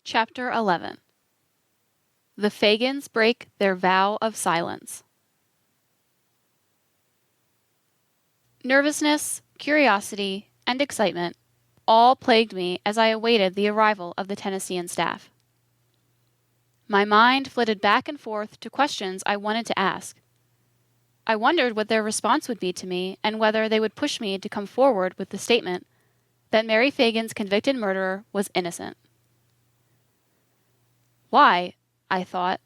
Chapter 11. The Phagans Break Their Vow of Silence. Nervousness, curiosity, and excitement all plagued me as I awaited the arrival of the Tennessean staff. My mind flitted back and forth to questions I wanted to ask. I wondered what their response would be to me and whether they would push me to come forward with the statement that Mary Phagan's convicted murderer was innocent. Why, I thought,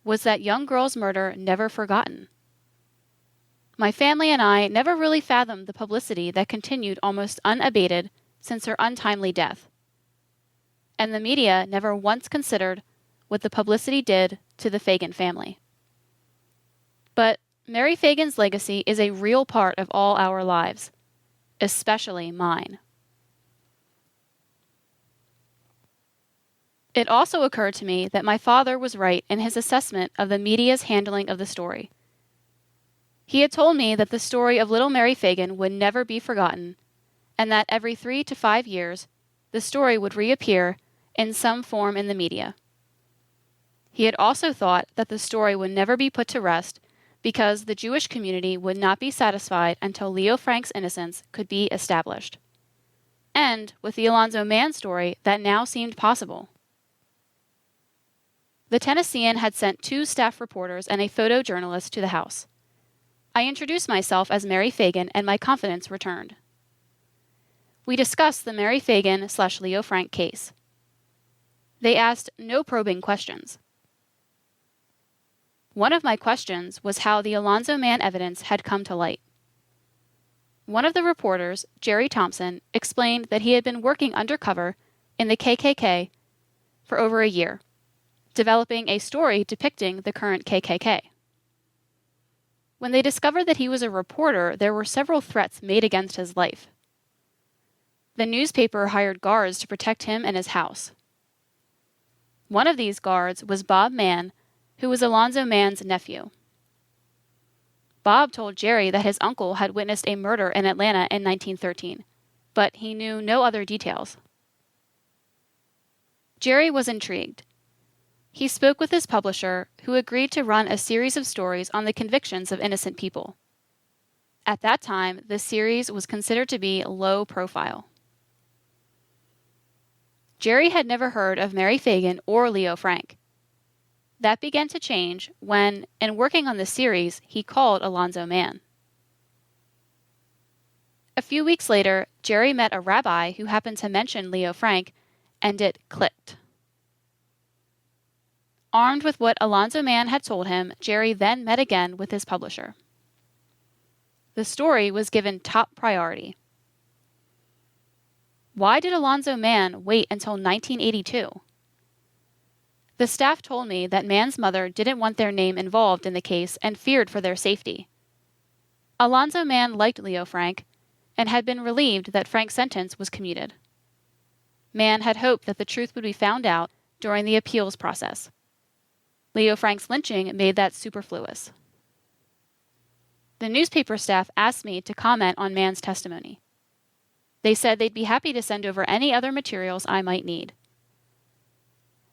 was that young girl's murder never forgotten? My family and I never really fathomed the publicity that continued almost unabated since her untimely death. And the media never once considered what the publicity did to the Phagan family. But Mary Phagan's legacy is a real part of all our lives, especially mine. It also occurred to me that my father was right in his assessment of the media's handling of the story. He had told me that the story of little Mary Phagan would never be forgotten, and that every 3 to 5 years, the story would reappear in some form in the media. He had also thought that the story would never be put to rest because the Jewish community would not be satisfied until Leo Frank's innocence could be established. And with the Alonzo Mann story, that now seemed possible. The Tennessean had sent 2 staff reporters and a photojournalist to the house. I introduced myself as Mary Phagan, and my confidence returned. We discussed the Mary Phagan/Leo Frank case. They asked no probing questions. One of my questions was how the Alonzo Mann evidence had come to light. One of the reporters, Jerry Thompson, explained that he had been working undercover in the KKK for over a year, developing a story depicting the current KKK. When they discovered that he was a reporter, there were several threats made against his life. The newspaper hired guards to protect him and his house. One of these guards was Bob Mann, who was Alonzo Mann's nephew. Bob told Jerry that his uncle had witnessed a murder in Atlanta in 1913, but he knew no other details. Jerry was intrigued. He spoke with his publisher, who agreed to run a series of stories on the convictions of innocent people. At that time, the series was considered to be low profile. Jerry had never heard of Mary Phagan or Leo Frank. That began to change when, in working on the series, he called Alonzo Mann. A few weeks later, Jerry met a rabbi who happened to mention Leo Frank, and it clicked. Armed with what Alonzo Mann had told him, Jerry then met again with his publisher. The story was given top priority. Why did Alonzo Mann wait until 1982? The staff told me that Mann's mother didn't want their name involved in the case and feared for their safety. Alonzo Mann liked Leo Frank and had been relieved that Frank's sentence was commuted. Mann had hoped that the truth would be found out during the appeals process. Leo Frank's lynching made that superfluous. The newspaper staff asked me to comment on Mann's testimony. They said they'd be happy to send over any other materials I might need.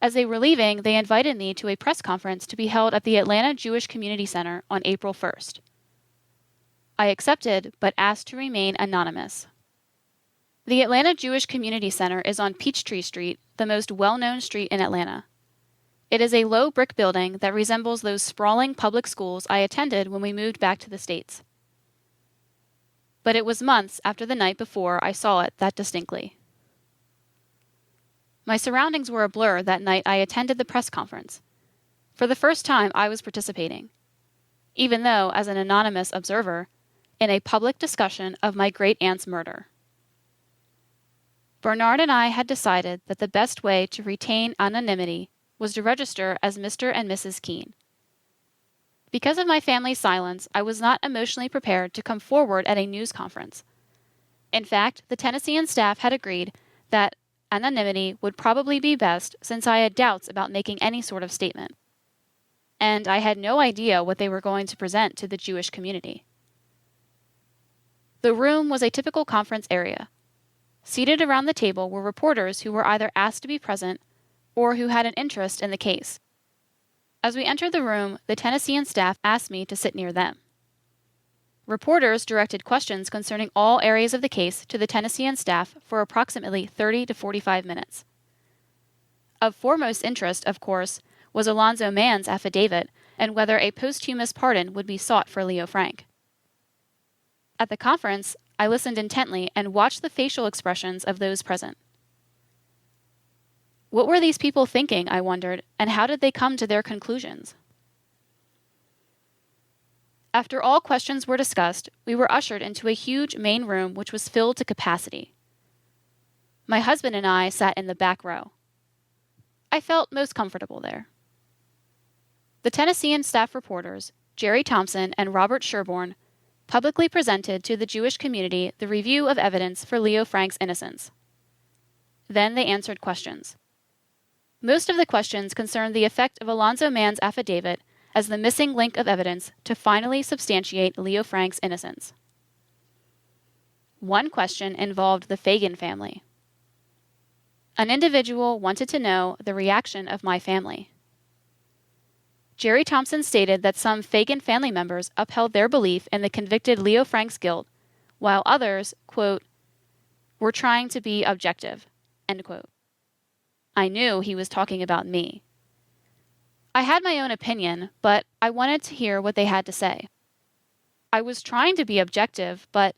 As they were leaving, they invited me to a press conference to be held at the Atlanta Jewish Community Center on April 1st. I accepted, but asked to remain anonymous. The Atlanta Jewish Community Center is on Peachtree Street, the most well-known street in Atlanta. It is a low brick building that resembles those sprawling public schools I attended when we moved back to the States. But it was months after the night before I saw it that distinctly. My surroundings were a blur that night I attended the press conference. For the first time, I was participating, even though as an anonymous observer, in a public discussion of my great-aunt's murder. Bernard and I had decided that the best way to retain anonymity was to register as Mr. and Mrs. Kean. Because of my family's silence, I was not emotionally prepared to come forward at a news conference. In fact, the Tennessean staff had agreed that anonymity would probably be best since I had doubts about making any sort of statement. And I had no idea what they were going to present to the Jewish community. The room was a typical conference area. Seated around the table were reporters who were either asked to be present or who had an interest in the case. As we entered the room, the Tennessean staff asked me to sit near them. Reporters directed questions concerning all areas of the case to the Tennessean staff for approximately 30 to 45 minutes. Of foremost interest, of course, was Alonzo Mann's affidavit and whether a posthumous pardon would be sought for Leo Frank. At the conference, I listened intently and watched the facial expressions of those present. What were these people thinking, I wondered, and how did they come to their conclusions? After all questions were discussed, we were ushered into a huge main room which was filled to capacity. My husband and I sat in the back row. I felt most comfortable there. The Tennessean staff reporters, Jerry Thompson and Robert Sherborne, publicly presented to the Jewish community the review of evidence for Leo Frank's innocence. Then they answered questions. Most of the questions concerned the effect of Alonzo Mann's affidavit as the missing link of evidence to finally substantiate Leo Frank's innocence. One question involved the Phagan family. An individual wanted to know the reaction of my family. Jerry Thompson stated that some Phagan family members upheld their belief in the convicted Leo Frank's guilt, while others, quote, were trying to be objective, end quote. I knew he was talking about me. I had my own opinion, but I wanted to hear what they had to say. I was trying to be objective, but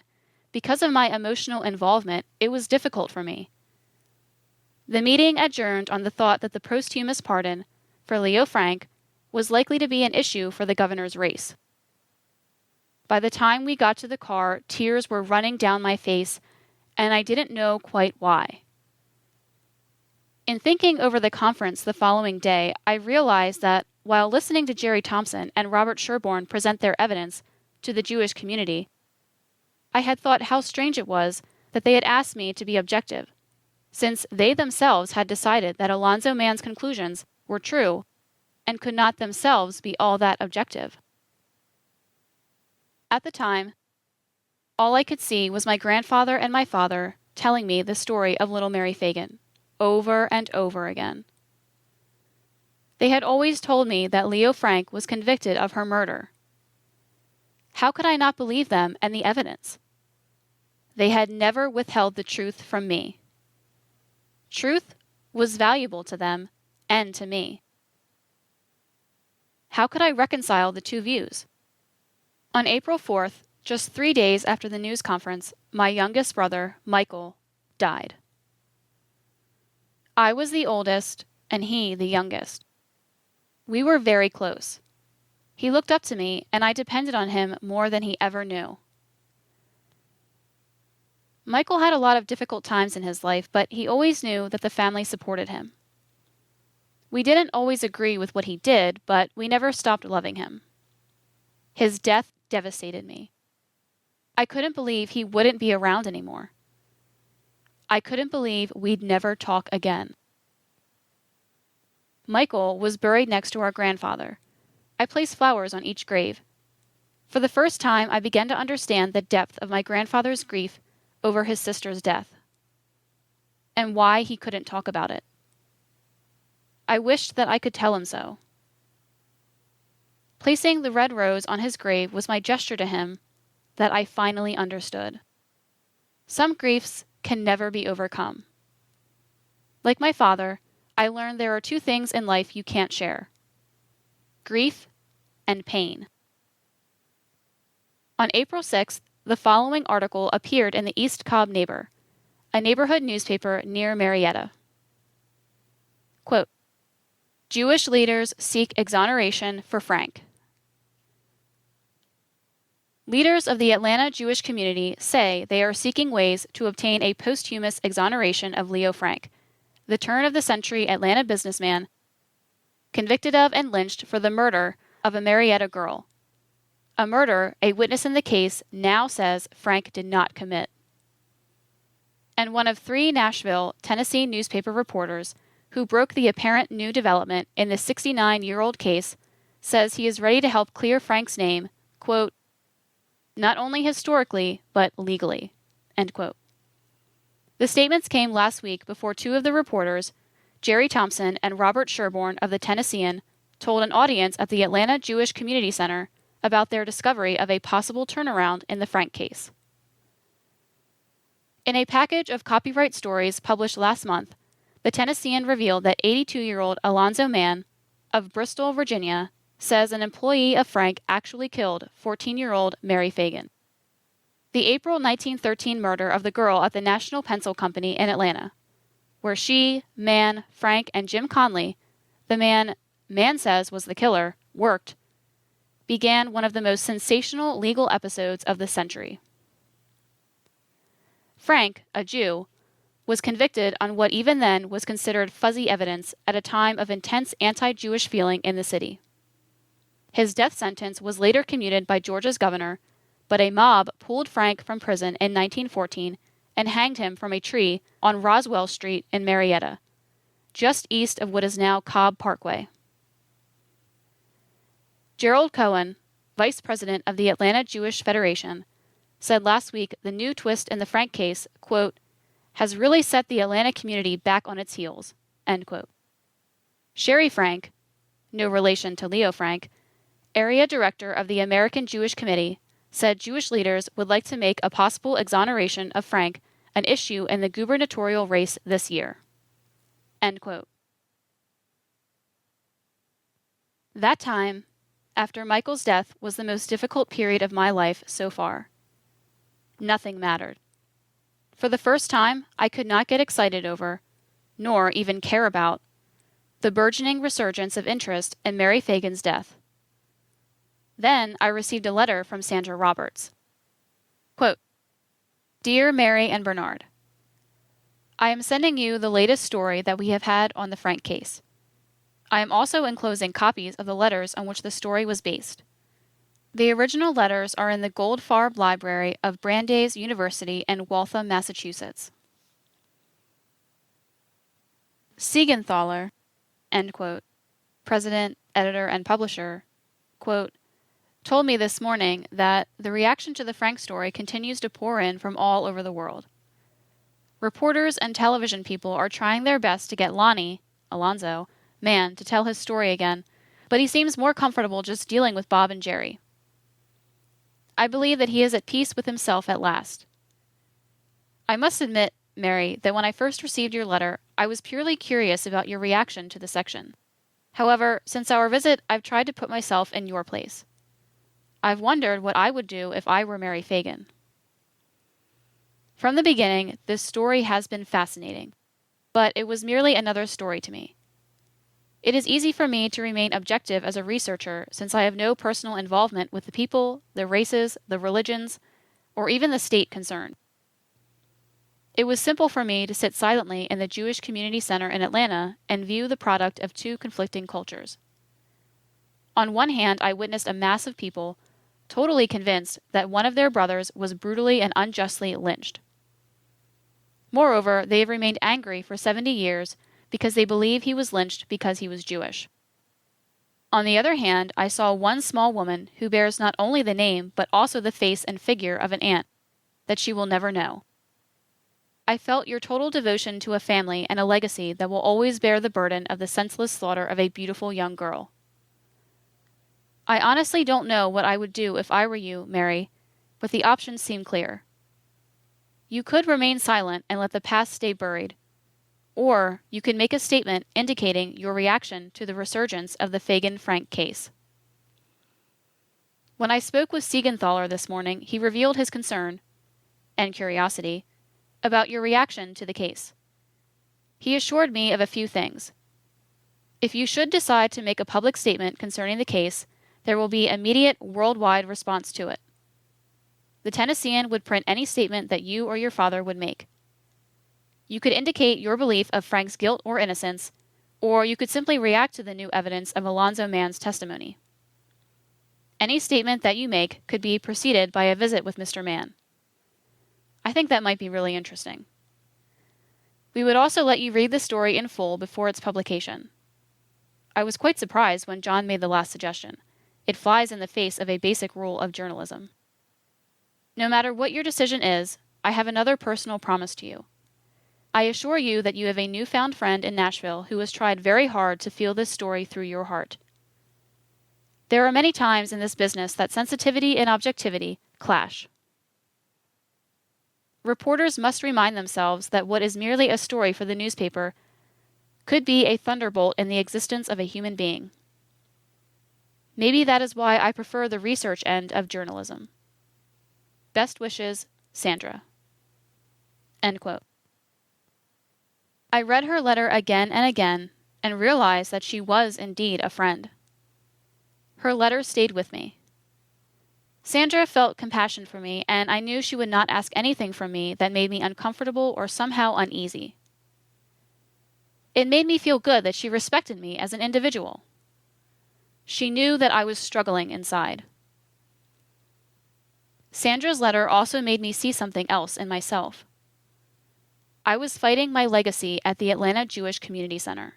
because of my emotional involvement, it was difficult for me. The meeting adjourned on the thought that the posthumous pardon for Leo Frank was likely to be an issue for the governor's race. By the time we got to the car, tears were running down my face, and I didn't know quite why. In thinking over the conference the following day, I realized that while listening to Jerry Thompson and Robert Sherborne present their evidence to the Jewish community, I had thought how strange it was that they had asked me to be objective, since they themselves had decided that Alonzo Mann's conclusions were true and could not themselves be all that objective. At the time, all I could see was my grandfather and my father telling me the story of little Mary Phagan, over and over again. They had always told me that Leo Frank was convicted of her murder. How could I not believe them and the evidence? They had never withheld the truth from me. Truth was valuable to them and to me. How could I reconcile the two views? On April 4th, just 3 days after the news conference, my youngest brother, Michael, died. I was the oldest, and he the youngest. We were very close. He looked up to me, and I depended on him more than he ever knew. Michael had a lot of difficult times in his life, but he always knew that the family supported him. We didn't always agree with what he did, but we never stopped loving him. His death devastated me. I couldn't believe he wouldn't be around anymore. I couldn't believe we'd never talk again. Michael was buried next to our grandfather. I placed flowers on each grave. For the first time, I began to understand the depth of my grandfather's grief over his sister's death, and why he couldn't talk about it. I wished that I could tell him so. Placing the red rose on his grave was my gesture to him that I finally understood. Some griefs can never be overcome. Like my father, I learned there are two things in life you can't share: grief and pain. On April 6th, the following article appeared in the East Cobb Neighbor, a neighborhood newspaper near Marietta. Quote, Jewish leaders seek exoneration for Frank. Leaders of the Atlanta Jewish community say they are seeking ways to obtain a posthumous exoneration of Leo Frank, the turn-of-the-century Atlanta businessman convicted of and lynched for the murder of a Marietta girl, a murder a witness in the case now says Frank did not commit. And one of 3 Nashville, Tennessee newspaper reporters who broke the apparent new development in the 69-year-old case says he is ready to help clear Frank's name, quote, not only historically, but legally, end quote. The statements came last week before 2 of the reporters, Jerry Thompson and Robert Sherborne of the Tennessean told an audience at the Atlanta Jewish Community Center about their discovery of a possible turnaround in the Frank case. In a package of copyright stories published last month, the Tennessean revealed that 82-year-old Alonzo Mann of Bristol, Virginia, says an employee of Frank actually killed 14-year-old Mary Phagan. The April 1913 murder of the girl at the National Pencil Company in Atlanta, where she, Mann, Frank, and Jim Conley, the man Mann says was the killer, worked, began one of the most sensational legal episodes of the century. Frank, a Jew, was convicted on what even then was considered fuzzy evidence at a time of intense anti-Jewish feeling in the city. His death sentence was later commuted by Georgia's governor, but a mob pulled Frank from prison in 1914 and hanged him from a tree on Roswell Street in Marietta, just east of what is now Cobb Parkway. Gerald Cohen, vice president of the Atlanta Jewish Federation, said last week the new twist in the Frank case, quote, has really set the Atlanta community back on its heels, end quote. Sherry Frank, no relation to Leo Frank, area director of the American Jewish Committee, said Jewish leaders would like to make a possible exoneration of Frank an issue in the gubernatorial race this year, end quote. That time, after Michael's death, was the most difficult period of my life so far. Nothing mattered. For the first time, I could not get excited over, nor even care about, the burgeoning resurgence of interest in Mary Phagan's death. Then I received a letter from Sandra Roberts. Quote, Dear Mary and Bernard, I am sending you the latest story that we have had on the Frank case. I am also enclosing copies of the letters on which the story was based. The original letters are in the Goldfarb Library of Brandeis University in Waltham, Massachusetts. Siegenthaler, end quote, president, editor, and publisher, quote, told me this morning that the reaction to the Frank story continues to pour in from all over the world. Reporters and television people are trying their best to get Lonnie, Alonzo, Mann to tell his story again, but he seems more comfortable just dealing with Bob and Jerry. I believe that he is at peace with himself at last. I must admit, Mary, that when I first received your letter, I was purely curious about your reaction to the section. However, since our visit, I've tried to put myself in your place. I've wondered what I would do if I were Mary Phagan. From the beginning, this story has been fascinating, but it was merely another story to me. It is easy for me to remain objective as a researcher since I have no personal involvement with the people, the races, the religions, or even the state concerned. It was simple for me to sit silently in the Jewish Community Center in Atlanta and view the product of two conflicting cultures. On one hand, I witnessed a mass of people totally convinced that one of their brothers was brutally and unjustly lynched. Moreover, they have remained angry for 70 years because they believe he was lynched because he was Jewish. On the other hand, I saw one small woman who bears not only the name but also the face and figure of an aunt that she will never know. I felt your total devotion to a family and a legacy that will always bear the burden of the senseless slaughter of a beautiful young girl. I honestly don't know what I would do if I were you, Mary, but the options seem clear. You could remain silent and let the past stay buried, or you could make a statement indicating your reaction to the resurgence of the Phagan-Frank case. When I spoke with Siegenthaler this morning, he revealed his concern, and curiosity, about your reaction to the case. He assured me of a few things. If you should decide to make a public statement concerning the case, there will be immediate worldwide response to it. The Tennessean would print any statement that you or your father would make. You could indicate your belief of Frank's guilt or innocence, or you could simply react to the new evidence of Alonzo Mann's testimony. Any statement that you make could be preceded by a visit with Mr. Mann. I think that might be really interesting. We would also let you read the story in full before its publication. I was quite surprised when John made the last suggestion. It flies in the face of a basic rule of journalism. No matter what your decision is, I have another personal promise to you. I assure you that you have a newfound friend in Nashville who has tried very hard to feel this story through your heart. There are many times in this business that sensitivity and objectivity clash. Reporters must remind themselves that what is merely a story for the newspaper could be a thunderbolt in the existence of a human being. Maybe that is why I prefer the research end of journalism. Best wishes, Sandra. End quote. I read her letter again and again and realized that she was indeed a friend. Her letter stayed with me. Sandra felt compassion for me, and I knew she would not ask anything from me that made me uncomfortable or somehow uneasy. It made me feel good that she respected me as an individual. She knew that I was struggling inside. Sandra's letter also made me see something else in myself. I was fighting my legacy at the Atlanta Jewish Community Center.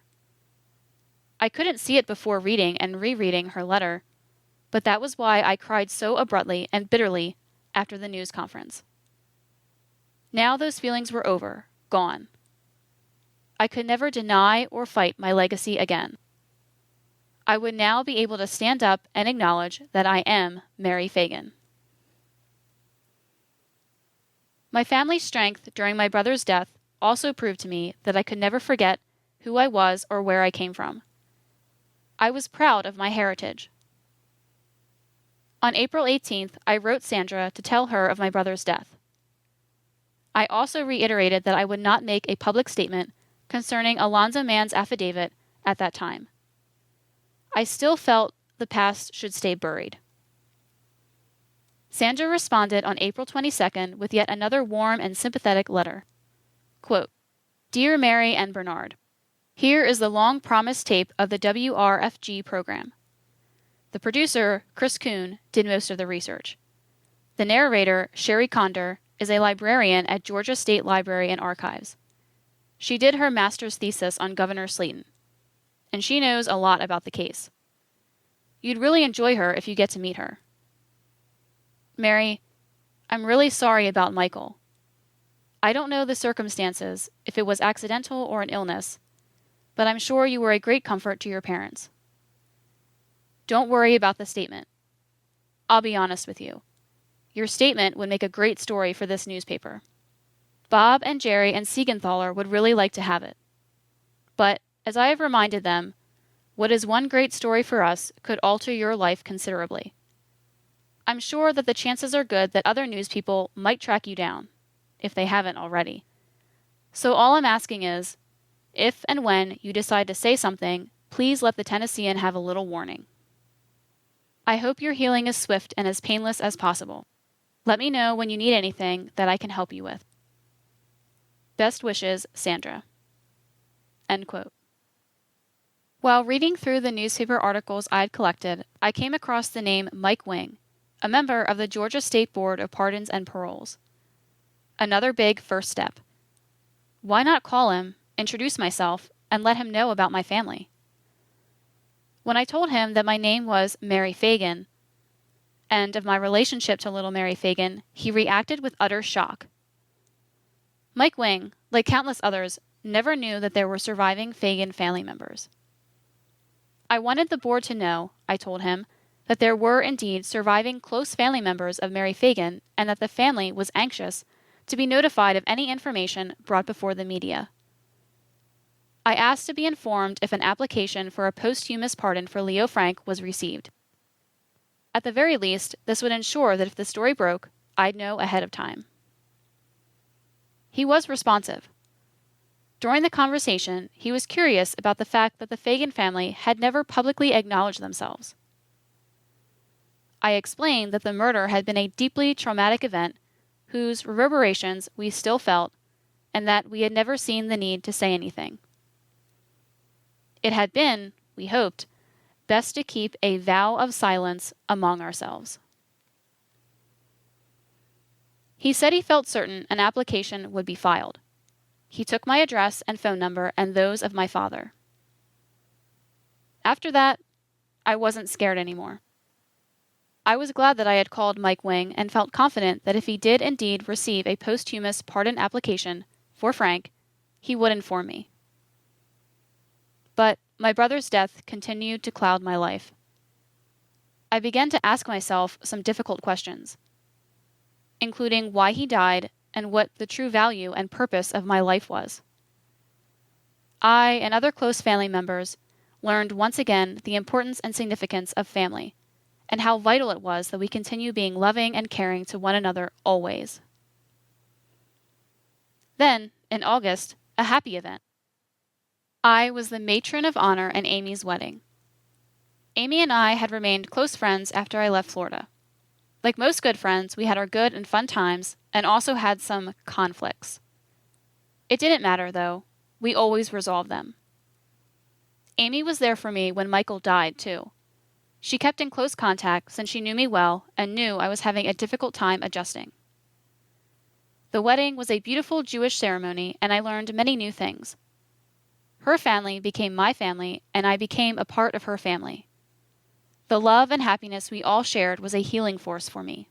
I couldn't see it before reading and rereading her letter, but that was why I cried so abruptly and bitterly after the news conference. Now those feelings were over, gone. I could never deny or fight my legacy again. I would now be able to stand up and acknowledge that I am Mary Phagan. My family's strength during my brother's death also proved to me that I could never forget who I was or where I came from. I was proud of my heritage. On April 18th, I wrote Sandra to tell her of my brother's death. I also reiterated that I would not make a public statement concerning Alonzo Mann's affidavit at that time. I still felt the past should stay buried. Sandra responded on April 22nd with yet another warm and sympathetic letter. Quote, Dear Mary and Bernard, here is the long-promised tape of the WRFG program. The producer, Chris Kuhn, did most of the research. The narrator, Sherry Condor, is a librarian at Georgia State Library and Archives. She did her master's thesis on Governor Slayton, and she knows a lot about the case. You'd really enjoy her if you get to meet her. Mary, I'm really sorry about Michael. I don't know the circumstances, if it was accidental or an illness, but I'm sure you were a great comfort to your parents. Don't worry about the statement. I'll be honest with you. Your statement would make a great story for this newspaper. Bob and Jerry and Siegenthaler would really like to have it. But, as I have reminded them, what is one great story for us could alter your life considerably. I'm sure that the chances are good that other news people might track you down, if they haven't already. So all I'm asking is, if and when you decide to say something, please let the Tennessean have a little warning. I hope your healing is swift and as painless as possible. Let me know when you need anything that I can help you with. Best wishes, Sandra. End quote. While reading through the newspaper articles I'd collected, I came across the name Mike Wing, a member of the Georgia State Board of Pardons and Paroles. Another big first step. Why not call him, introduce myself, and let him know about my family? When I told him that my name was Mary Phagan, and of my relationship to little Mary Phagan, he reacted with utter shock. Mike Wing, like countless others, never knew that there were surviving Phagan family members. I wanted the board to know, I told him, that there were indeed surviving close family members of Mary Phagan and that the family was anxious to be notified of any information brought before the media. I asked to be informed if an application for a posthumous pardon for Leo Frank was received. At the very least, this would ensure that if the story broke, I'd know ahead of time. He was responsive. During the conversation, he was curious about the fact that the Phagan family had never publicly acknowledged themselves. I explained that the murder had been a deeply traumatic event whose reverberations we still felt, and that we had never seen the need to say anything. It had been, we hoped, best to keep a vow of silence among ourselves. He said he felt certain an application would be filed. He took my address and phone number and those of my father. After that, I wasn't scared anymore. I was glad that I had called Mike Wing and felt confident that if he did indeed receive a posthumous pardon application for Frank, he would inform me. But my brother's death continued to cloud my life. I began to ask myself some difficult questions, including why he died and what the true value and purpose of my life was. I and other close family members learned once again the importance and significance of family, and how vital it was that we continue being loving and caring to one another always. Then, in August, a happy event. I was the matron of honor in Amy's wedding. Amy and I had remained close friends after I left Florida. Like most good friends, we had our good and fun times and also had some conflicts. It didn't matter, though. We always resolved them. Amy was there for me when Michael died, too. She kept in close contact since she knew me well and knew I was having a difficult time adjusting. The wedding was a beautiful Jewish ceremony, and I learned many new things. Her family became my family, and I became a part of her family. The love and happiness we all shared was a healing force for me.